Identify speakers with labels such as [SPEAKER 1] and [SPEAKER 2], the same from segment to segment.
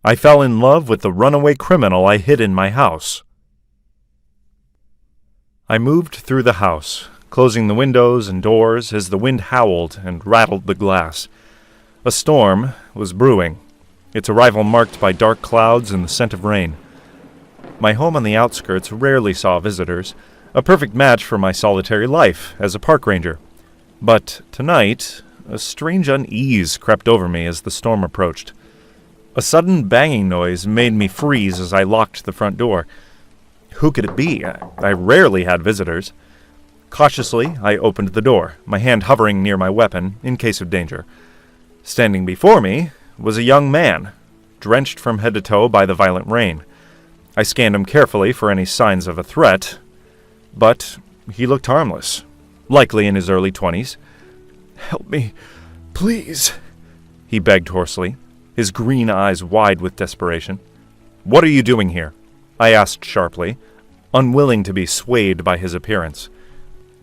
[SPEAKER 1] I fell in love with the runaway criminal I hid in my house. I moved through the house, closing the windows and doors as the wind howled and rattled the glass. A storm was brewing, its arrival marked by dark clouds and the scent of rain. My home on the outskirts rarely saw visitors, a perfect match for my solitary life as a park ranger. But tonight, a strange unease crept over me as the storm approached. A sudden banging noise made me freeze as I locked the front door. Who could it be? I rarely had visitors. Cautiously, I opened the door, my hand hovering near my weapon in case of danger. Standing before me was a young man, drenched from head to toe by the violent rain. I scanned him carefully for any signs of a threat, but he looked harmless, likely in his early 20s. "Help me, please," he begged hoarsely, his green eyes wide with desperation. "What are you doing here?" I asked sharply, unwilling to be swayed by his appearance.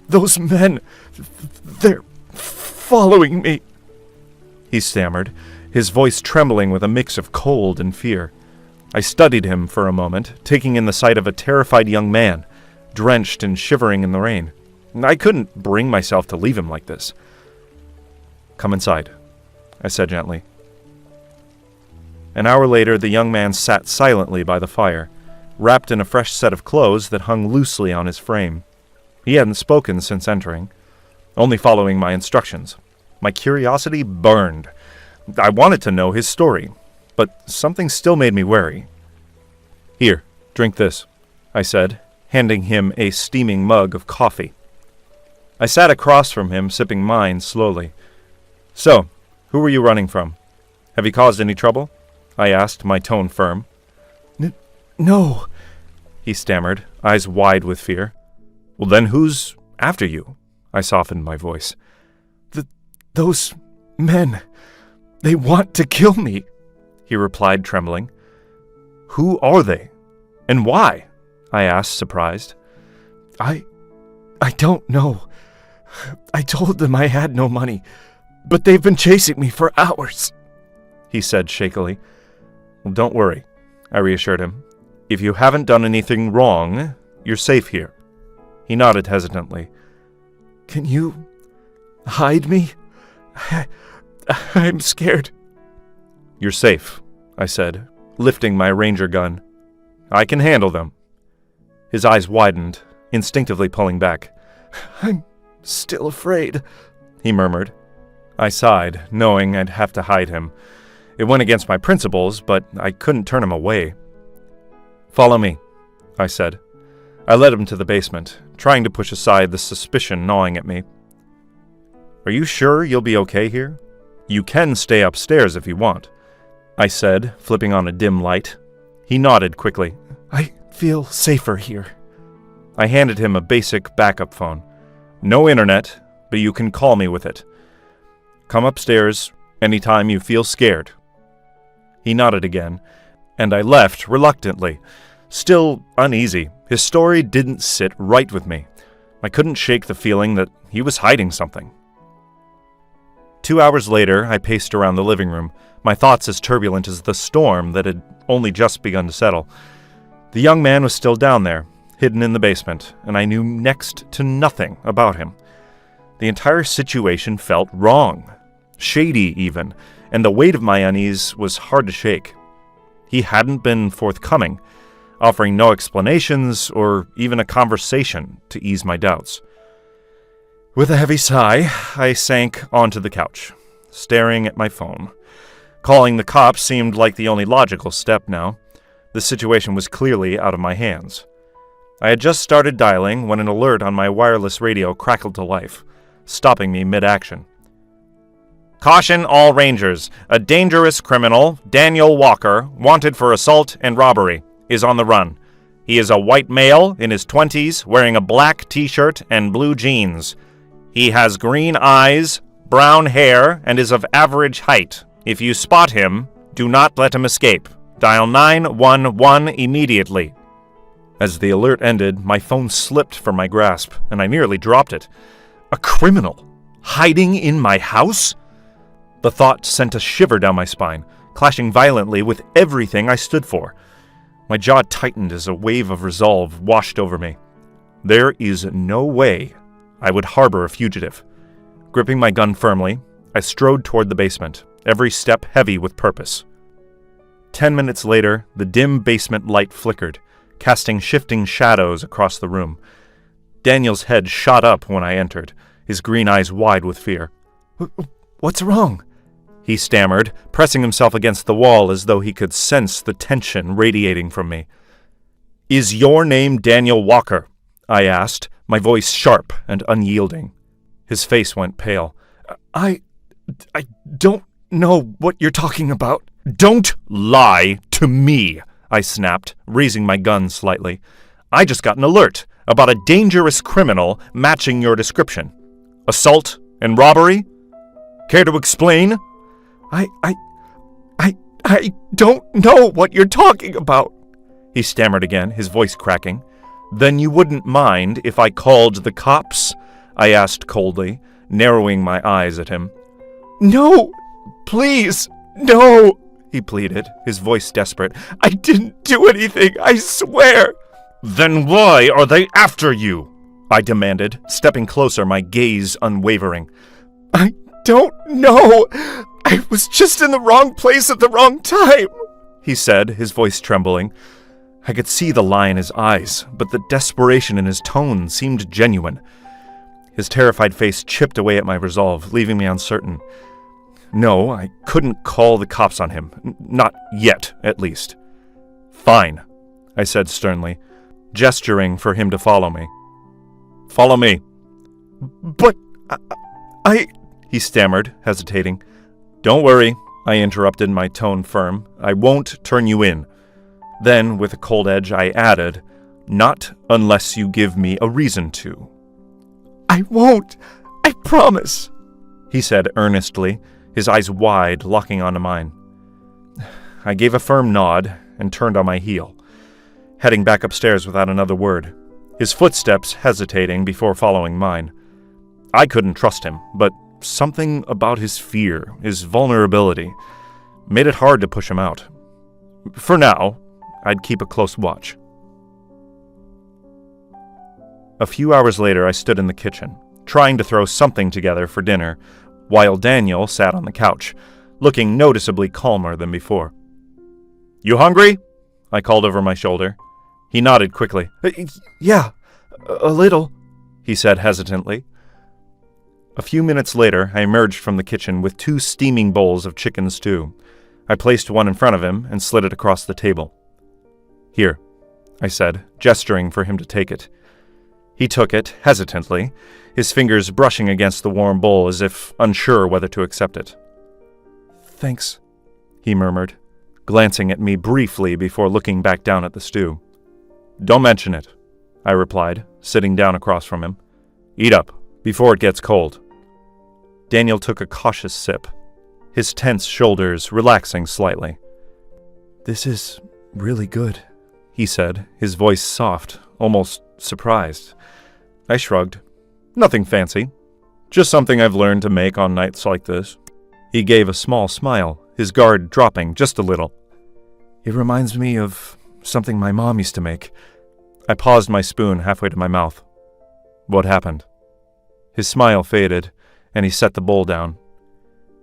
[SPEAKER 1] "Those men, they're following me," he stammered, his voice trembling with a mix of cold and fear. I studied him for a moment, taking in the sight of a terrified young man, drenched and shivering in the rain. I couldn't bring myself to leave him like this. "Come inside," I said gently. An hour later, the young man sat silently by the fire, wrapped in a fresh set of clothes that hung loosely on his frame. He hadn't spoken since entering, only following my instructions. My curiosity burned. I wanted to know his story, but something still made me wary. "Here, drink this," I said, handing him a steaming mug of coffee. I sat across from him, sipping mine slowly. "So, who were you running from? Have you caused any trouble?" I asked, my tone firm. No, he stammered, eyes wide with fear. "Well, then who's after you?" I softened my voice. Those men, they want to kill me," he replied, trembling. "Who are they? And why?" I asked, surprised. I don't know. I told them I had no money, but they've been chasing me for hours," he said shakily. "Well, don't worry," I reassured him. "If you haven't done anything wrong, you're safe here." He nodded hesitantly. "Can you hide me? I'm scared." "You're safe," I said, lifting my ranger gun. "I can handle them." His eyes widened, instinctively pulling back. "I'm still afraid," he murmured. I sighed, knowing I'd have to hide him. It went against my principles, but I couldn't turn him away. "Follow me," I said. I led him to the basement, trying to push aside the suspicion gnawing at me. "Are you sure you'll be okay here? You can stay upstairs if you want," I said, flipping on a dim light. He nodded quickly. "I feel safer here." I handed him a basic backup phone. "No internet, but you can call me with it. Come upstairs anytime you feel scared." He nodded again, and I left reluctantly, still uneasy. His story didn't sit right with me. I couldn't shake the feeling that he was hiding something. 2 hours later, I paced around the living room, my thoughts as turbulent as the storm that had only just begun to settle. The young man was still down there, hidden in the basement, and I knew next to nothing about him. The entire situation felt wrong, shady even, and the weight of my unease was hard to shake. He hadn't been forthcoming, offering no explanations or even a conversation to ease my doubts. With a heavy sigh, I sank onto the couch, staring at my phone. Calling the cops seemed like the only logical step now. The situation was clearly out of my hands. I had just started dialing when an alert on my wireless radio crackled to life, stopping me mid-action. "Caution all rangers. A dangerous criminal, Daniel Walker, wanted for assault and robbery, is on the run. He is a white male in his 20s wearing a black t-shirt and blue jeans. He has green eyes, brown hair, and is of average height. If you spot him, do not let him escape. Dial 911 immediately." As the alert ended, my phone slipped from my grasp, and I nearly dropped it. A criminal? Hiding in my house? The thought sent a shiver down my spine, clashing violently with everything I stood for. My jaw tightened as a wave of resolve washed over me. There is no way I would harbor a fugitive. Gripping my gun firmly, I strode toward the basement, every step heavy with purpose. 10 minutes later, the dim basement light flickered, casting shifting shadows across the room. Daniel's head shot up when I entered, his green eyes wide with fear. "What's wrong?" he stammered, pressing himself against the wall as though he could sense the tension radiating from me. "Is your name Daniel Walker?" I asked, my voice sharp and unyielding. His face went pale. I don't know what you're talking about." "Don't lie to me," I snapped, raising my gun slightly. "I just got an alert about a dangerous criminal matching your description. Assault and robbery? Care to explain?"
[SPEAKER 2] I don't know what you're talking about," he stammered again, his voice cracking.
[SPEAKER 1] "Then you wouldn't mind if I called the cops?" I asked coldly, narrowing my eyes at him.
[SPEAKER 2] "No, please, no,"
[SPEAKER 1] he pleaded, his voice desperate.
[SPEAKER 2] "I didn't do anything, I swear."
[SPEAKER 1] "Then why are they after you?" I demanded, stepping closer, my gaze unwavering.
[SPEAKER 2] "I don't know. I was just in the wrong place at the wrong time,"
[SPEAKER 1] he said, his voice trembling. I could see the lie in his eyes, but the desperation in his tone seemed genuine. His terrified face chipped away at my resolve, leaving me uncertain. No, I couldn't call the cops on him. Not yet, at least. "Fine," I said sternly, gesturing for him to follow me. "Follow me."
[SPEAKER 2] "But
[SPEAKER 1] he stammered, hesitating. "Don't worry," I interrupted, my tone firm. "I won't turn you in." Then, with a cold edge, I added, "Not unless you give me a reason to."
[SPEAKER 2] "I won't. I promise,"
[SPEAKER 1] he said earnestly, his eyes wide, locking onto mine. I gave a firm nod and turned on my heel, heading back upstairs without another word, his footsteps hesitating before following mine. I couldn't trust him, but something about his fear, his vulnerability, made it hard to push him out. For now, I'd keep a close watch. A few hours later, I stood in the kitchen, trying to throw something together for dinner, while Daniel sat on the couch, looking noticeably calmer than before. "You hungry?" I called over my shoulder. He nodded quickly.
[SPEAKER 2] "Yeah, a little,"
[SPEAKER 1] he said hesitantly. A few minutes later, I emerged from the kitchen with 2 steaming bowls of chicken stew. I placed one in front of him and slid it across the table. "Here," I said, gesturing for him to take it. He took it, hesitantly, his fingers brushing against the warm bowl as if unsure whether to accept it.
[SPEAKER 2] "Thanks,"
[SPEAKER 1] he murmured, glancing at me briefly before looking back down at the stew. "Don't mention it," I replied, sitting down across from him. "Eat up, before it gets cold." Daniel took a cautious sip, his tense shoulders relaxing slightly.
[SPEAKER 2] "This is really good,"
[SPEAKER 1] he said, his voice soft, almost surprised. I shrugged. "Nothing fancy. Just something I've learned to make on nights like this." He gave a small smile, his guard dropping just a little.
[SPEAKER 2] "It reminds me of something my mom used to make."
[SPEAKER 1] I paused my spoon halfway to my mouth. "What happened?" His smile faded, and he set the bowl down.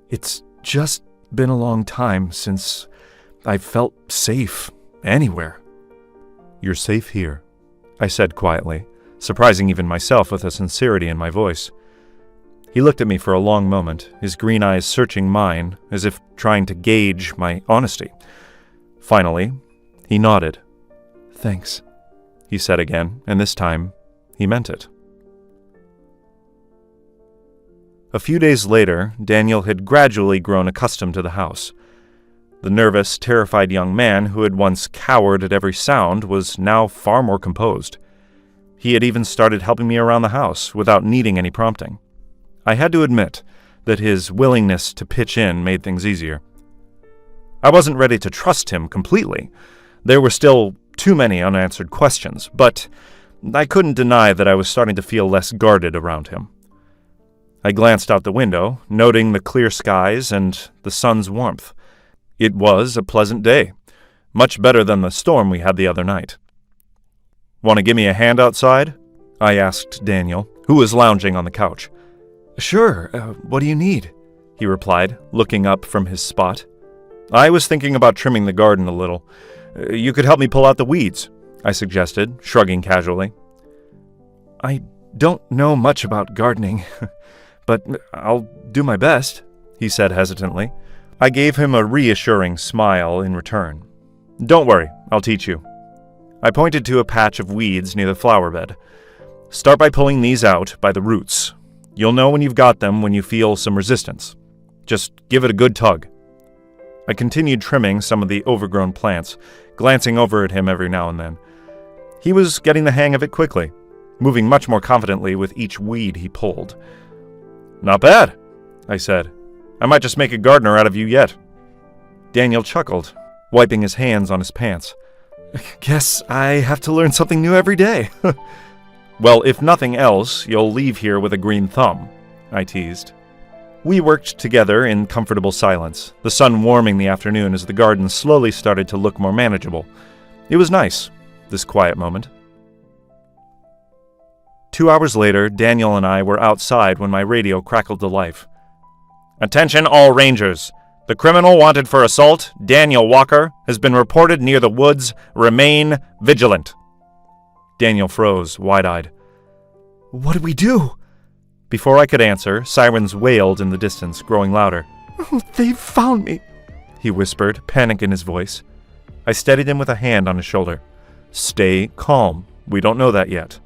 [SPEAKER 2] "It's just been a long time since I've felt safe anywhere."
[SPEAKER 1] "You're safe here," I said quietly, surprising even myself with the sincerity in my voice. He looked at me for a long moment, his green eyes searching mine, as if trying to gauge my honesty. Finally, he nodded.
[SPEAKER 2] "Thanks,"
[SPEAKER 1] he said again, and this time, he meant it. A few days later, Daniel had gradually grown accustomed to the house. The nervous, terrified young man who had once cowered at every sound was now far more composed. He had even started helping me around the house without needing any prompting. I had to admit that his willingness to pitch in made things easier. I wasn't ready to trust him completely. There were still too many unanswered questions, but I couldn't deny that I was starting to feel less guarded around him. I glanced out the window, noting the clear skies and the sun's warmth. It was a pleasant day, much better than the storm we had the other night. Want to give me a hand outside? I asked Daniel, who was lounging on the couch.
[SPEAKER 2] Sure, what do you need? He replied, looking up from his spot.
[SPEAKER 1] I was thinking about trimming the garden a little. You could help me pull out the weeds, I suggested, shrugging casually.
[SPEAKER 2] I don't know much about gardening, but I'll do my best, he said hesitantly.
[SPEAKER 1] I gave him a reassuring smile in return. Don't worry, I'll teach you. I pointed to a patch of weeds near the flower bed. Start by pulling these out by the roots. You'll know when you've got them when you feel some resistance. Just give it a good tug. I continued trimming some of the overgrown plants, glancing over at him every now and then. He was getting the hang of it quickly, moving much more confidently with each weed he pulled. Not bad, I said. I might just make a gardener out of you yet. Daniel chuckled, wiping his hands on his pants.
[SPEAKER 2] Guess I have to learn something new every day.
[SPEAKER 1] Well, if nothing else, you'll leave here with a green thumb, I teased. We worked together in comfortable silence, the sun warming the afternoon as the garden slowly started to look more manageable. It was nice, this quiet moment. 2 hours later, Daniel and I were outside when my radio crackled to life. Attention all rangers! The criminal wanted for assault, Daniel Walker, has been reported near the woods. Remain vigilant. Daniel froze, wide-eyed.
[SPEAKER 2] What do we do?
[SPEAKER 1] Before I could answer, sirens wailed in the distance, growing louder.
[SPEAKER 2] They've found me,
[SPEAKER 1] he whispered, panic in his voice. I steadied him with a hand on his shoulder. Stay calm. We don't know that yet.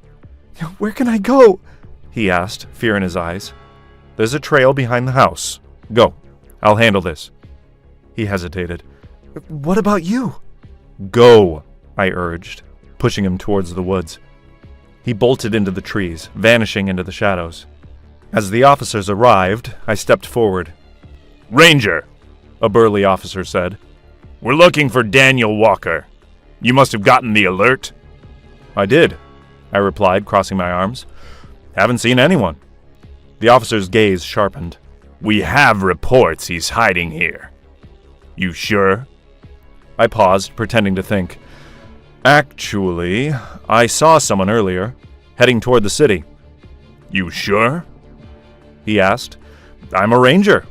[SPEAKER 2] Where can I go?
[SPEAKER 1] He asked, fear in his eyes. There's a trail behind the house. Go. I'll handle this. He hesitated.
[SPEAKER 2] What about you?
[SPEAKER 1] Go, I urged, pushing him towards the woods. He bolted into the trees, vanishing into the shadows. As the officers arrived, I stepped forward. Ranger, a burly officer said. We're looking for Daniel Walker. You must have gotten the alert. I did, I replied, crossing my arms. Haven't seen anyone. The officer's gaze sharpened. We have reports he's hiding here. You sure? I paused, pretending to think. Actually, I saw someone earlier, heading toward the city. You sure? He asked. I'm a ranger,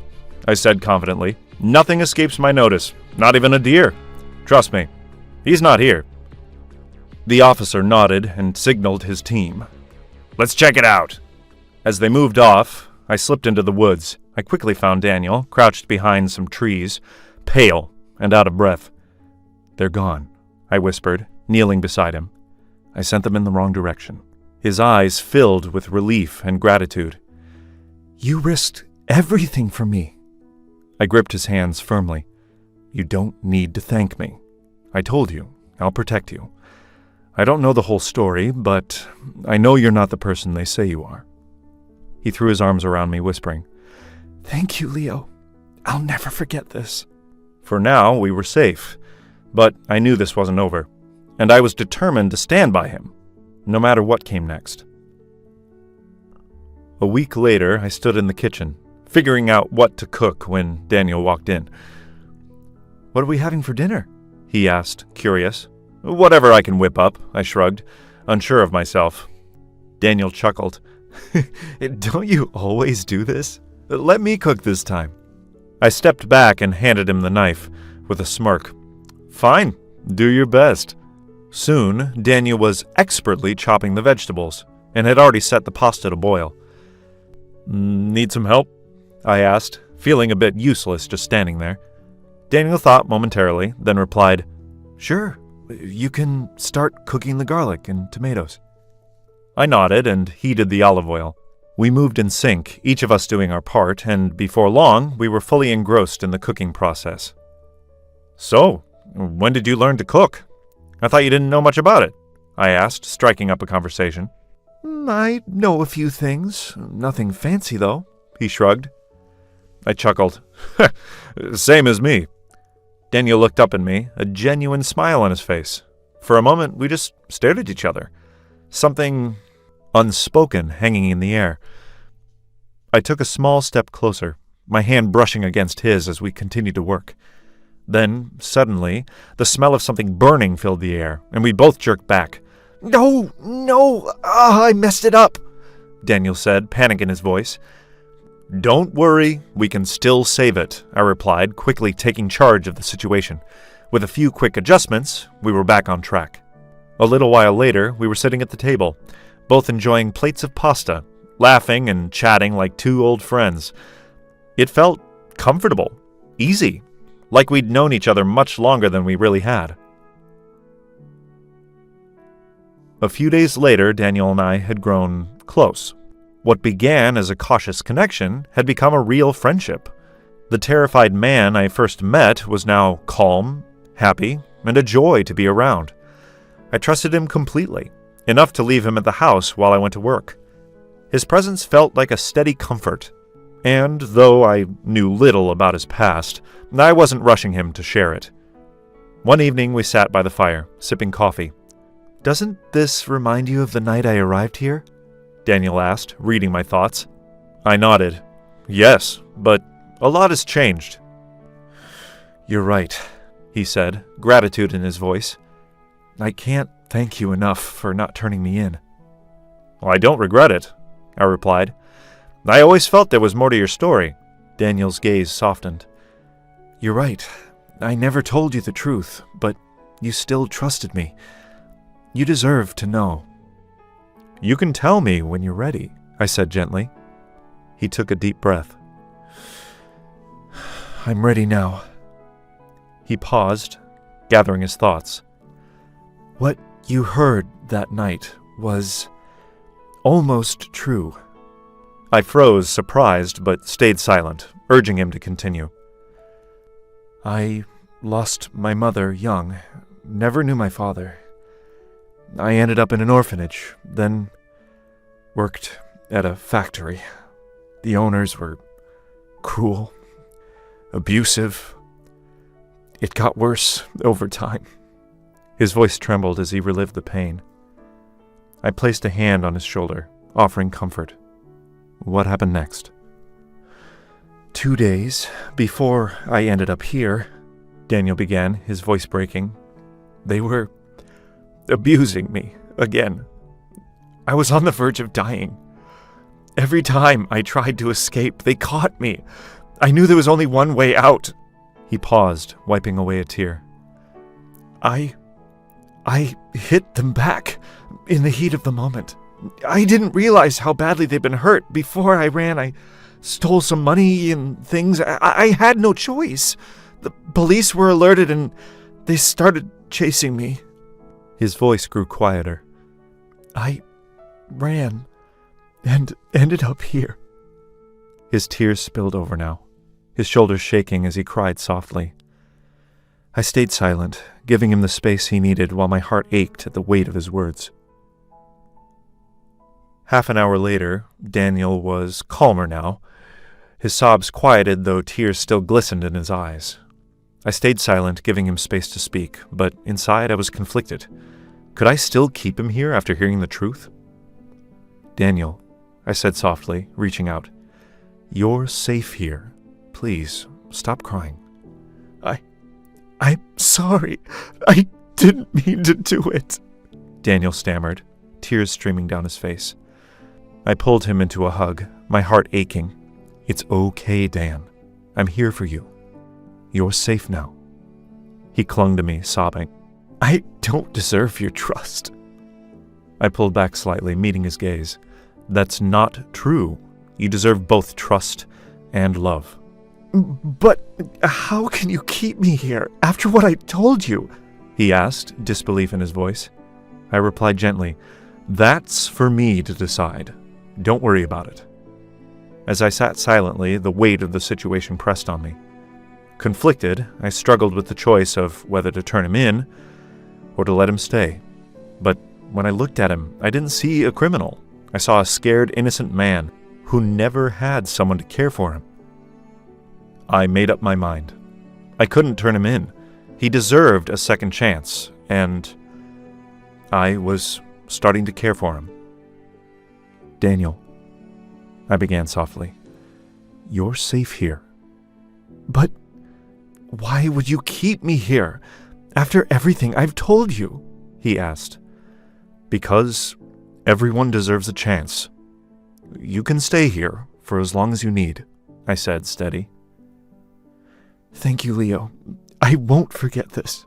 [SPEAKER 1] I said confidently. Nothing escapes my notice, not even a deer. Trust me, he's not here. The officer nodded and signaled his team. Let's check it out. As they moved off, I slipped into the woods. I quickly found Daniel, crouched behind some trees, pale and out of breath. They're gone, I whispered, kneeling beside him. I sent them in the wrong direction. His eyes filled with relief and gratitude.
[SPEAKER 2] You risked everything for me.
[SPEAKER 1] I gripped his hands firmly. You don't need to thank me. I told you, I'll protect you. I don't know the whole story, but I know you're not the person they say you are. He threw his arms around me, whispering,
[SPEAKER 2] Thank you, Leo. I'll never forget this.
[SPEAKER 1] For now, we were safe, but I knew this wasn't over, and I was determined to stand by him, no matter what came next. A week later, I stood in the kitchen, figuring out what to cook when Daniel walked in.
[SPEAKER 2] What are we having for dinner?
[SPEAKER 1] He asked, curious. Whatever I can whip up, I shrugged, unsure of myself. Daniel chuckled.
[SPEAKER 2] Don't you always do this? Let me cook this time.
[SPEAKER 1] I stepped back and handed him the knife, with a smirk. Fine, do your best. Soon, Daniel was expertly chopping the vegetables, and had already set the pasta to boil. Need some help? I asked, feeling a bit useless just standing there. Daniel thought momentarily, then replied,
[SPEAKER 2] Sure, you can start cooking the garlic and tomatoes.
[SPEAKER 1] I nodded and heated the olive oil. We moved in sync, each of us doing our part, and before long, we were fully engrossed in the cooking process. So, when did you learn to cook? I thought you didn't know much about it, I asked, striking up a conversation.
[SPEAKER 2] I know a few things. Nothing fancy, though,
[SPEAKER 1] he shrugged. I chuckled. Same as me. Daniel looked up at me, a genuine smile on his face. For a moment, we just stared at each other. Something unspoken hanging in the air. I took a small step closer, my hand brushing against his as we continued to work. Then, suddenly, the smell of something burning filled the air, and we both jerked back.
[SPEAKER 2] No! I messed it up, Daniel said, panic in his voice.
[SPEAKER 1] Don't worry, we can still save it, I replied, quickly taking charge of the situation. With a few quick adjustments, we were back on track. A little while later, we were sitting at the table, both enjoying plates of pasta, laughing and chatting like two old friends. It felt comfortable, easy, like we'd known each other much longer than we really had. A few days later, Daniel and I had grown close. What began as a cautious connection had become a real friendship. The terrified man I first met was now calm, happy, and a joy to be around. I trusted him completely, enough to leave him at the house while I went to work. His presence felt like a steady comfort, and though I knew little about his past, I wasn't rushing him to share it. One evening we sat by the fire, sipping coffee.
[SPEAKER 2] "Doesn't this remind you of the night I arrived here?"
[SPEAKER 1] Daniel asked, reading my thoughts. I nodded. Yes, but a lot has changed.
[SPEAKER 2] "You're right," he said, gratitude in his voice. "I can't thank you enough for not turning me in."
[SPEAKER 1] "Well, I don't regret it," I replied. "I always felt there was more to your story."
[SPEAKER 2] Daniel's gaze softened. "You're right. I never told you the truth, but you still trusted me. You deserve to know."
[SPEAKER 1] "You can tell me when you're ready," I said gently.
[SPEAKER 2] He took a deep breath. "I'm ready now." He paused, gathering his thoughts. "What you heard that night was almost true."
[SPEAKER 1] I froze, surprised, but stayed silent, urging him to continue.
[SPEAKER 2] "I lost my mother young, never knew my father. I ended up in an orphanage, then worked at a factory. The owners were cruel, abusive. It got worse over time."
[SPEAKER 1] His voice trembled as he relived the pain. I placed a hand on his shoulder, offering comfort. What happened next?
[SPEAKER 2] 2 days before I ended up here, Daniel began, his voice breaking, they were abusing me again. I was on the verge of dying. Every time I tried to escape, they caught me. I knew there was only one way out.
[SPEAKER 1] He paused, wiping away a tear.
[SPEAKER 2] I hit them back in the heat of the moment. I didn't realize how badly they'd been hurt. Before I ran, I stole some money and things. I had no choice. The police were alerted and they started chasing me.
[SPEAKER 1] His voice grew quieter.
[SPEAKER 2] I ran and ended up here.
[SPEAKER 1] His tears spilled over now, his shoulders shaking as he cried softly. I stayed silent, giving him the space he needed while my heart ached at the weight of his words. Half an hour later, Daniel was calmer now. His sobs quieted, though tears still glistened in his eyes. I stayed silent, giving him space to speak, but inside I was conflicted. Could I still keep him here after hearing the truth? "Daniel," I said softly, reaching out. "You're safe here. Please, stop crying."
[SPEAKER 2] I'm sorry. I didn't mean to do it,"
[SPEAKER 1] Daniel stammered, tears streaming down his face. I pulled him into a hug, my heart aching. "It's okay, Dan. I'm here for you. You're safe now." He clung to me, sobbing.
[SPEAKER 2] "I don't deserve your trust."
[SPEAKER 1] I pulled back slightly, meeting his gaze. "That's not true. You deserve both trust and love."
[SPEAKER 2] "But how can you keep me here after what I told you?"
[SPEAKER 1] he asked, disbelief in his voice. I replied gently, "That's for me to decide. Don't worry about it." As I sat silently, the weight of the situation pressed on me. Conflicted, I struggled with the choice of whether to turn him in or to let him stay. But when I looked at him, I didn't see a criminal. I saw a scared, innocent man who never had someone to care for him. I made up my mind. I couldn't turn him in. He deserved a second chance, and I was starting to care for him. "Daniel," I began softly, "you're safe here."
[SPEAKER 2] "But Why would you keep me here, after everything I've told you? He asked.
[SPEAKER 1] Because everyone deserves a chance. You can stay here for as long as you need, I said, steady.
[SPEAKER 2] Thank you, Leo. I won't forget this,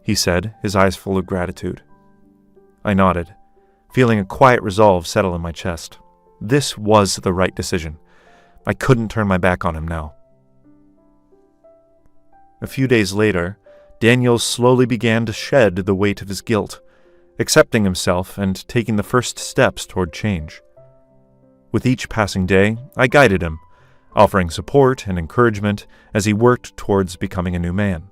[SPEAKER 2] he said, his eyes full of gratitude.
[SPEAKER 1] I nodded, feeling a quiet resolve settle in my chest. This was the right decision. I couldn't turn my back on him now. A few days later, Daniel slowly began to shed the weight of his guilt, accepting himself and taking the first steps toward change. With each passing day, I guided him, offering support and encouragement as he worked towards becoming a new man.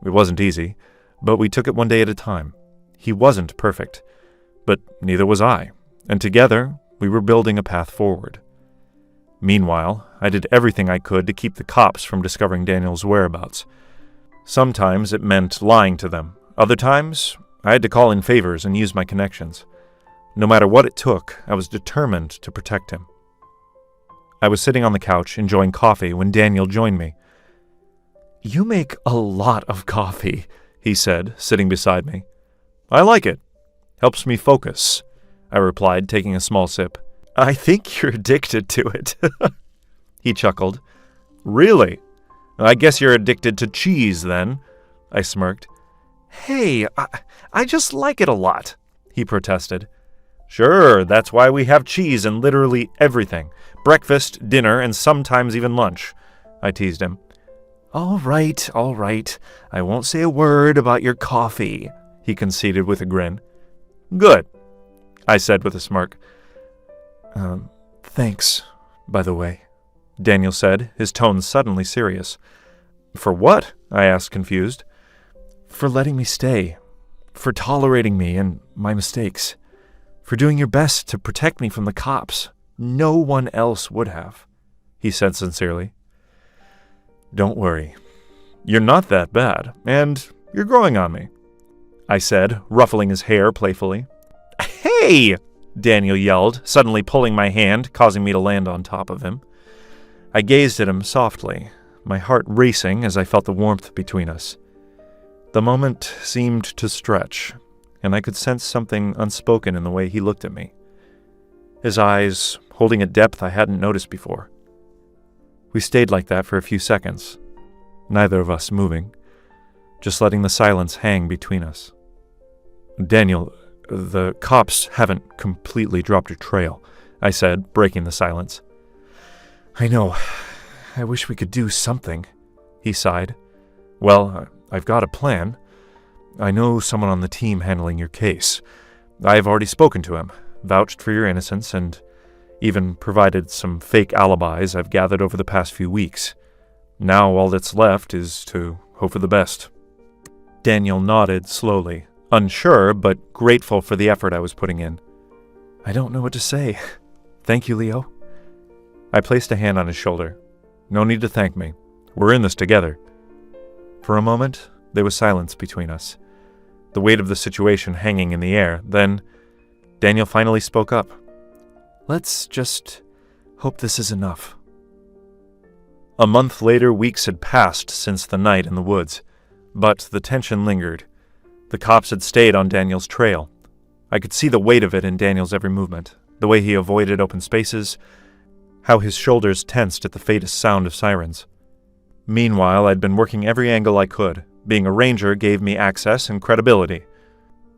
[SPEAKER 1] It wasn't easy, but we took it one day at a time. He wasn't perfect, but neither was I, and together we were building a path forward. Meanwhile, I did everything I could to keep the cops from discovering Daniel's whereabouts. Sometimes it meant lying to them. Other times, I had to call in favors and use my connections. No matter what it took, I was determined to protect him. I was sitting on the couch enjoying coffee when Daniel joined me.
[SPEAKER 2] You make a lot of coffee,
[SPEAKER 1] he said, sitting beside me. I like it. Helps me focus, I replied, taking a small sip.
[SPEAKER 2] I think you're addicted to it.
[SPEAKER 1] He chuckled. Really? I guess you're addicted to cheese, then, I smirked.
[SPEAKER 2] Hey, I just like it a lot, he protested.
[SPEAKER 1] Sure, that's why we have cheese in literally everything. Breakfast, dinner, and sometimes even lunch, I teased him.
[SPEAKER 2] All right. I won't say a word about your coffee, he conceded with a grin.
[SPEAKER 1] Good, I said with a smirk.
[SPEAKER 2] Thanks, by the way,
[SPEAKER 1] Daniel said, his tone suddenly serious. For what? I asked, confused.
[SPEAKER 2] For letting me stay, for tolerating me and my mistakes, for doing your best to protect me from the cops. No one else would have, he said sincerely.
[SPEAKER 1] Don't worry. You're not that bad, and you're growing on me, I said, ruffling his hair playfully.
[SPEAKER 2] Hey!
[SPEAKER 1] Daniel yelled, suddenly pulling my hand, causing me to land on top of him. I gazed at him softly, my heart racing as I felt the warmth between us. The moment seemed to stretch, and I could sense something unspoken in the way he looked at me. His eyes holding a depth I hadn't noticed before. We stayed like that for a few seconds, neither of us moving, just letting the silence hang between us. Daniel, the cops haven't completely dropped your trail, I said, breaking the silence.
[SPEAKER 2] I know. I wish we could do something,
[SPEAKER 1] he sighed. Well, I've got a plan. I know someone on the team handling your case. I've already spoken to him, vouched for your innocence, and even provided some fake alibis I've gathered over the past few weeks. Now all that's left is to hope for the best. Daniel nodded slowly, unsure but grateful for the effort I was putting in.
[SPEAKER 2] I don't know what to say. Thank you, Leo.
[SPEAKER 1] I placed a hand on his shoulder. No need to thank me. We're in this together. For a moment, there was silence between us, the weight of the situation hanging in the air. Then, Daniel finally spoke up.
[SPEAKER 2] Let's just hope this is enough.
[SPEAKER 1] A month later, weeks had passed since the night in the woods, but the tension lingered. The cops had stayed on Daniel's trail. I could see the weight of it in Daniel's every movement, the way he avoided open spaces, how his shoulders tensed at the faintest sound of sirens. Meanwhile, I'd been working every angle I could. Being a ranger gave me access and credibility,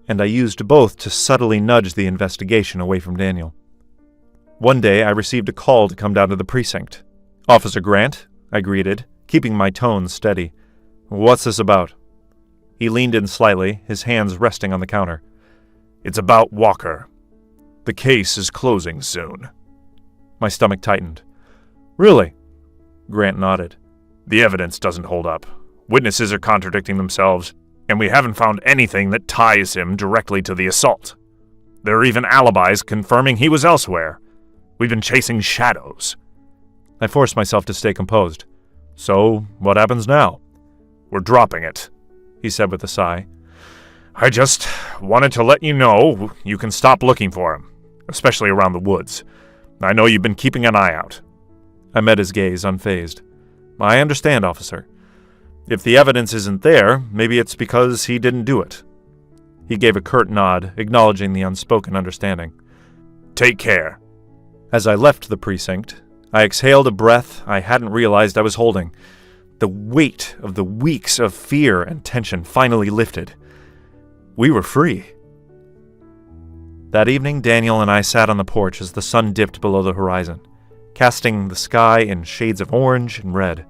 [SPEAKER 1] and I used both to subtly nudge the investigation away from Daniel. One day, I received a call to come down to the precinct. Officer Grant, I greeted, keeping my tone steady. What's this about? He leaned in slightly, his hands resting on the counter. It's about Walker. The case is closing soon. My stomach tightened. Really? Grant nodded. The evidence doesn't hold up. Witnesses are contradicting themselves, and we haven't found anything that ties him directly to the assault. There are even alibis confirming he was elsewhere. We've been chasing shadows. I forced myself to stay composed. So, what happens now? We're dropping it, he said with a sigh. I just wanted to let you know you can stop looking for him, especially around the woods. I know you've been keeping an eye out. I met his gaze, unfazed. I understand, officer. If the evidence isn't there, maybe it's because he didn't do it." He gave a curt nod, acknowledging the unspoken understanding. "Take care." As I left the precinct, I exhaled a breath I hadn't realized I was holding. The weight of the weeks of fear and tension finally lifted. We were free. That evening, Daniel and I sat on the porch as the sun dipped below the horizon, casting the sky in shades of orange and red.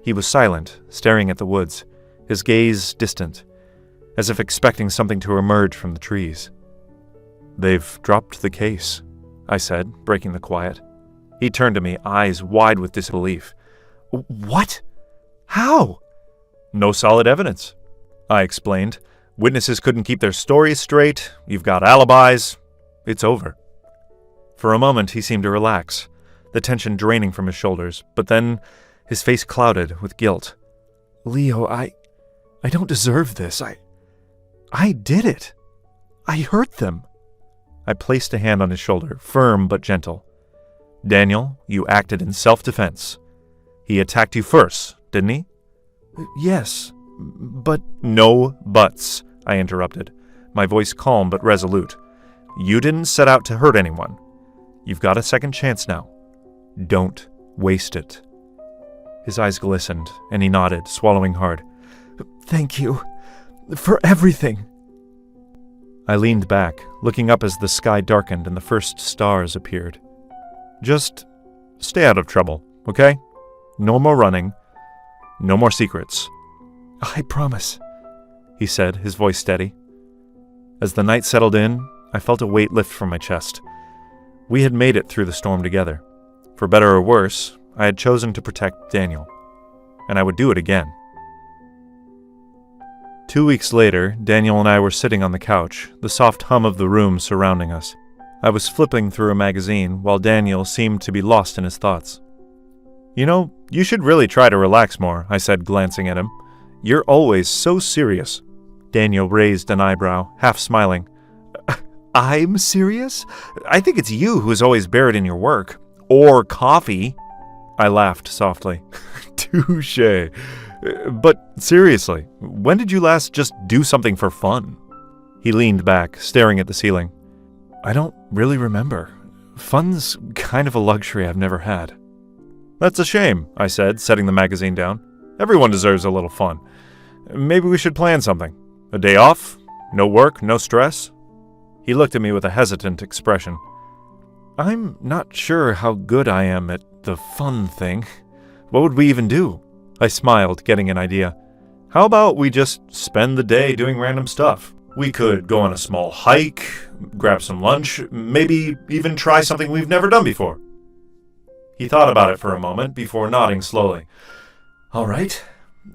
[SPEAKER 1] He was silent, staring at the woods, his gaze distant, as if expecting something to emerge from the trees. "They've dropped the case," I said, breaking the quiet. He turned to me, eyes wide with disbelief. "What? How?" "No solid evidence," I explained. "Witnesses couldn't keep their stories straight. You've got alibis. It's over." For a moment, he seemed to relax, the tension draining from his shoulders, but then his face clouded with guilt. "Leo, I don't deserve this. I did it. I hurt them." I placed a hand on his shoulder, firm but gentle. "Daniel, you acted in self-defense. He attacked you first, didn't he?" "Yes, but—" "No buts," I interrupted, my voice calm but resolute. "You didn't set out to hurt anyone. You've got a second chance now. Don't waste it." His eyes glistened, and he nodded, swallowing hard. "Thank you for everything." I leaned back, looking up as the sky darkened and the first stars appeared. "Just stay out of trouble, okay? No more running. No more secrets." "I promise," he said, his voice steady. As the night settled in, I felt a weight lift from my chest. We had made it through the storm together. For better or worse, I had chosen to protect Daniel. And I would do it again. 2 weeks later, Daniel and I were sitting on the couch, the soft hum of the room surrounding us. I was flipping through a magazine while Daniel seemed to be lost in his thoughts. "You know, you should really try to relax more," I said, glancing at him. "You're always so serious." Daniel raised an eyebrow, half smiling. "I'm serious? I think it's you who's always buried in your work. Or coffee." I laughed softly. "Touché. But seriously, when did you last just do something for fun?" He leaned back, staring at the ceiling. "I don't really remember. Fun's kind of a luxury I've never had." "That's a shame," I said, setting the magazine down. "Everyone deserves a little fun. Maybe we should plan something. A day off? No work, no stress?" He looked at me with a hesitant expression. "I'm not sure how good I am at the fun thing. What would we even do?" I smiled, getting an idea. "How about we just spend the day doing random stuff? We could go on a small hike, grab some lunch, maybe even try something we've never done before." He thought about it for a moment before nodding slowly. "All right,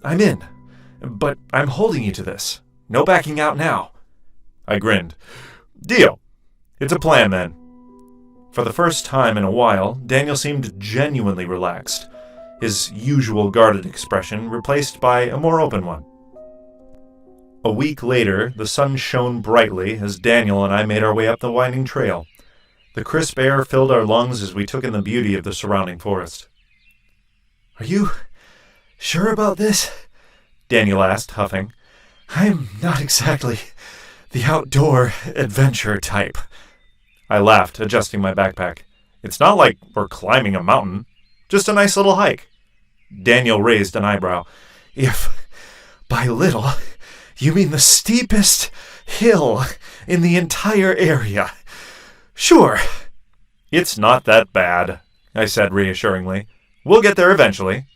[SPEAKER 1] I'm in. But I'm holding you to this. No backing out now." I grinned. "Deal. It's a plan then." For the first time in a while, Daniel seemed genuinely relaxed, his usual guarded expression replaced by a more open one. A week later, the sun shone brightly as Daniel and I made our way up the winding trail. The crisp air filled our lungs as we took in the beauty of the surrounding forest. "Are you sure about this?" Daniel asked, huffing. "I'm not exactly the outdoor adventure type." I laughed, adjusting my backpack. "It's not like we're climbing a mountain. Just a nice little hike." Daniel raised an eyebrow. "If by little you mean the steepest hill in the entire area, sure." "It's not that bad," I said reassuringly. "We'll get there eventually."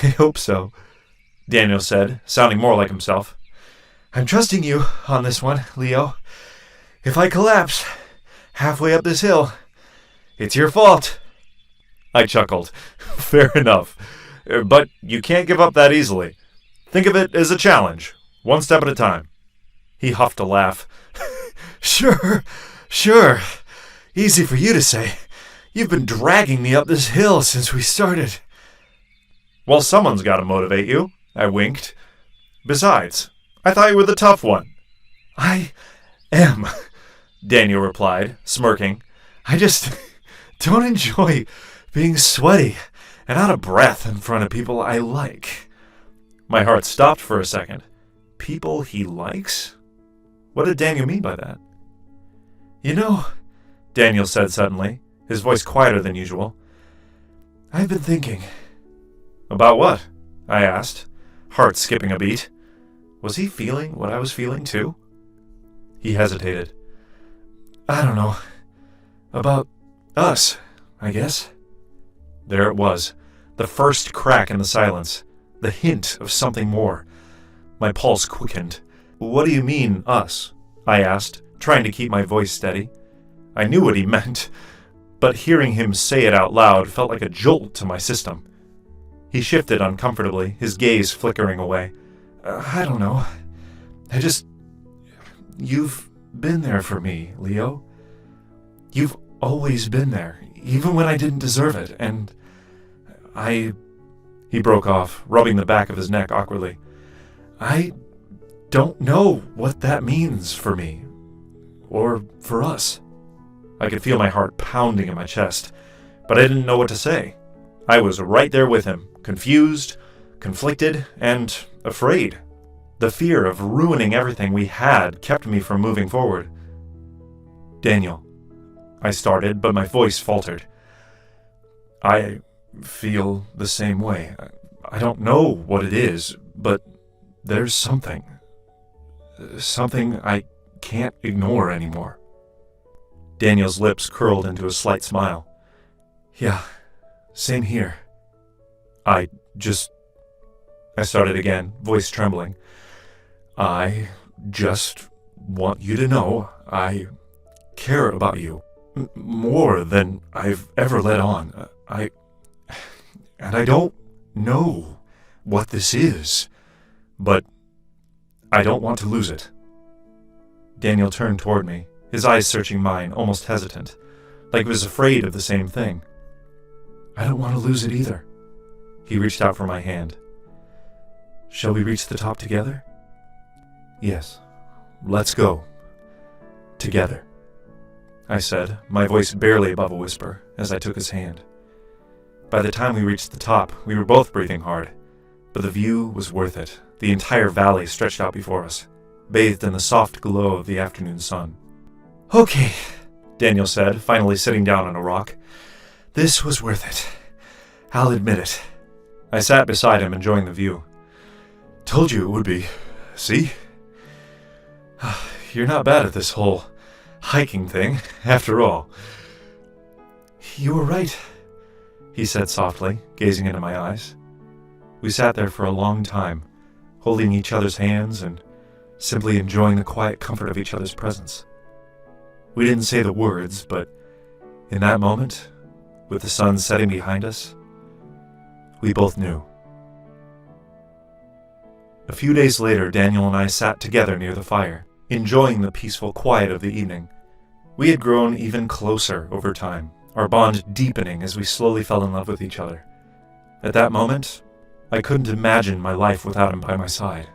[SPEAKER 1] "I hope so," Daniel said, sounding more like himself. "I'm trusting you on this one, Leo. If I collapse halfway up this hill, it's your fault." I chuckled. "Fair enough. But you can't give up that easily. Think of it as a challenge, one step at a time." He huffed a laugh. Sure. Easy for you to say. You've been dragging me up this hill since we started." "Well, someone's got to motivate you," I winked. "Besides, I thought you were the tough one." "I am," Daniel replied, smirking. "I just don't enjoy being sweaty
[SPEAKER 2] and out of breath in front of people I like.
[SPEAKER 1] My heart stopped for a second. People he likes? What did Daniel mean by that?
[SPEAKER 2] You know,
[SPEAKER 1] Daniel said suddenly, his voice quieter than usual.
[SPEAKER 2] I've been thinking.
[SPEAKER 1] About what? I asked, heart skipping a beat. Was he feeling what I was feeling too? He hesitated.
[SPEAKER 2] I don't know. About us, I guess.
[SPEAKER 1] There it was, the first crack in the silence, the hint of something more. My pulse quickened. What do you mean, us? I asked, trying to keep my voice steady. I knew what he meant, but hearing him say it out loud felt like a jolt to my system. He shifted uncomfortably, his gaze flickering away.
[SPEAKER 2] I don't know. You've been there for me, Leo. You've always been there, even when I didn't deserve it, and
[SPEAKER 1] He broke off, rubbing the back of his neck awkwardly.
[SPEAKER 2] I don't know what that means for me, or for us.
[SPEAKER 1] I could feel my heart pounding in my chest, but I didn't know what to say. I was right there with him, confused, conflicted, and afraid. The fear of ruining everything we had kept me from moving forward. Daniel, I started, but my voice faltered. I feel the same way. I don't know what it is, but there's something. Something I can't ignore anymore. Daniel's lips curled into a slight smile.
[SPEAKER 2] Yeah, same here.
[SPEAKER 1] I started again, voice trembling.
[SPEAKER 2] I just want you to know I care about you more than I've ever let on. And I don't know what this is, but I don't want to lose it.
[SPEAKER 1] Daniel turned toward me, his eyes searching mine, almost hesitant, like he was afraid of the same thing.
[SPEAKER 2] I don't want to lose it either.
[SPEAKER 1] He reached out for my hand.
[SPEAKER 2] Shall we reach the top together?
[SPEAKER 1] Yes, let's go. Together, I said, my voice barely above a whisper, as I took his hand. By the time we reached the top, we were both breathing hard, but the view was worth it. The entire valley stretched out before us, bathed in the soft glow of the afternoon sun.
[SPEAKER 2] Okay,
[SPEAKER 1] Daniel said, finally sitting down on a rock.
[SPEAKER 2] This was worth it. I'll admit it.
[SPEAKER 1] I sat beside him, enjoying the view.
[SPEAKER 2] Told you it would be. See?
[SPEAKER 1] You're not bad at this whole hiking thing, after all.
[SPEAKER 2] You were right,
[SPEAKER 1] he said softly, gazing into my eyes. We sat there for a long time, holding each other's hands and simply enjoying the quiet comfort of each other's presence. We didn't say the words, but in that moment, with the sun setting behind us, we both knew. A few days later, Daniel and I sat together near the fire, enjoying the peaceful quiet of the evening. We had grown even closer over time, our bond deepening as we slowly fell in love with each other. At that moment, I couldn't imagine my life without him by my side.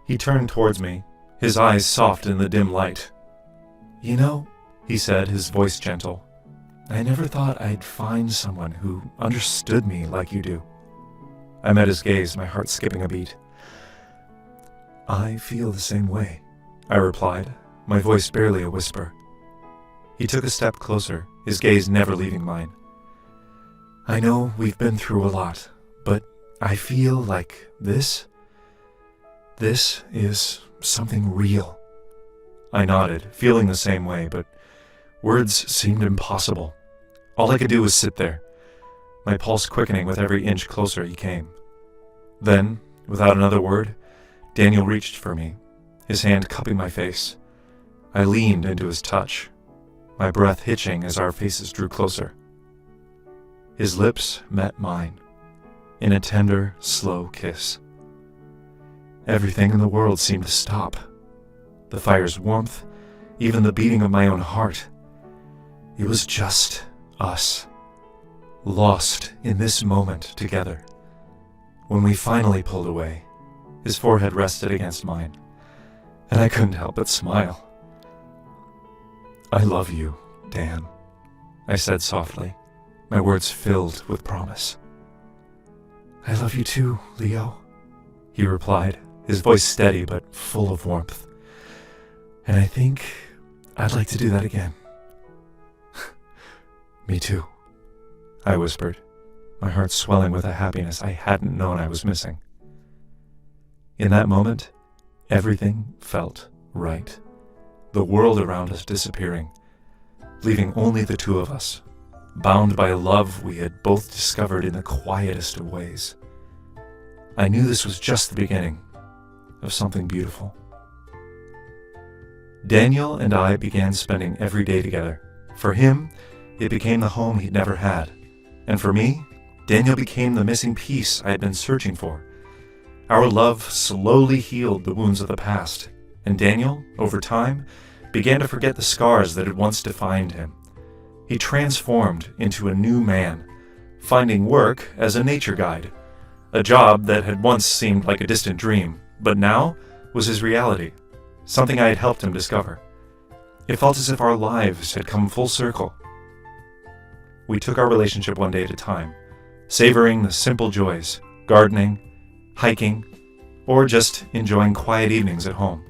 [SPEAKER 1] He turned towards me, his eyes soft in the dim light.
[SPEAKER 2] You know,
[SPEAKER 1] he said, his voice gentle,
[SPEAKER 2] I never thought I'd find someone who understood me like you do.
[SPEAKER 1] I met his gaze, my heart skipping a beat.
[SPEAKER 2] I feel the same way,
[SPEAKER 1] I replied, my voice barely a whisper. He took a step closer, his gaze never leaving mine.
[SPEAKER 2] I know we've been through a lot, but I feel like this is something real.
[SPEAKER 1] I nodded, feeling the same way, but words seemed impossible. All I could do was sit there, my pulse quickening with every inch closer he came. Then, without another word, Daniel reached for me, his hand cupping my face. I leaned into his touch, my breath hitching as our faces drew closer. His lips met mine, in a tender, slow kiss. Everything in the world seemed to stop. The fire's warmth, even the beating of my own heart. It was just us, lost in this moment together. When we finally pulled away, his forehead rested against mine, and I couldn't help but smile. I love you, Dan, I said softly, my words filled with promise.
[SPEAKER 2] I love you too, Leo, he replied, his voice steady but full of warmth. And I think I'd like to do that again. Me too, I whispered, my heart swelling with a happiness I hadn't known I was missing. In that moment, everything felt right. The world around us disappearing, leaving only the two of us, bound by a love we had both discovered in the quietest of ways. I knew this was just the beginning of something beautiful. Daniel and I began spending every day together. For him, it became the home he'd never had. And for me, Daniel became the missing piece I had been searching for. Our love slowly healed the wounds of the past, and Daniel, over time, began to forget the scars that had once defined him. He transformed into a new man, finding work as a nature guide, a job that had once seemed like a distant dream, but now was his reality, something I had helped him discover. It felt as if our lives had come full circle. We took our relationship one day at a time, savoring the simple joys, gardening, hiking, or just enjoying quiet evenings at home.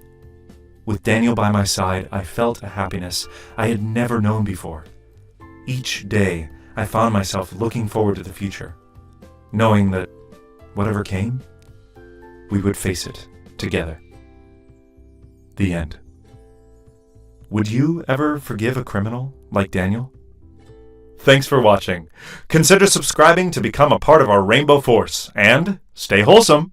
[SPEAKER 2] With Daniel by my side, I felt a happiness I had never known before. Each day, I found myself looking forward to the future, knowing that whatever came, we would face it together. The end. Would you ever forgive a criminal like Daniel? Thanks for watching. Consider subscribing to become a part of our Rainbow Force, and stay wholesome!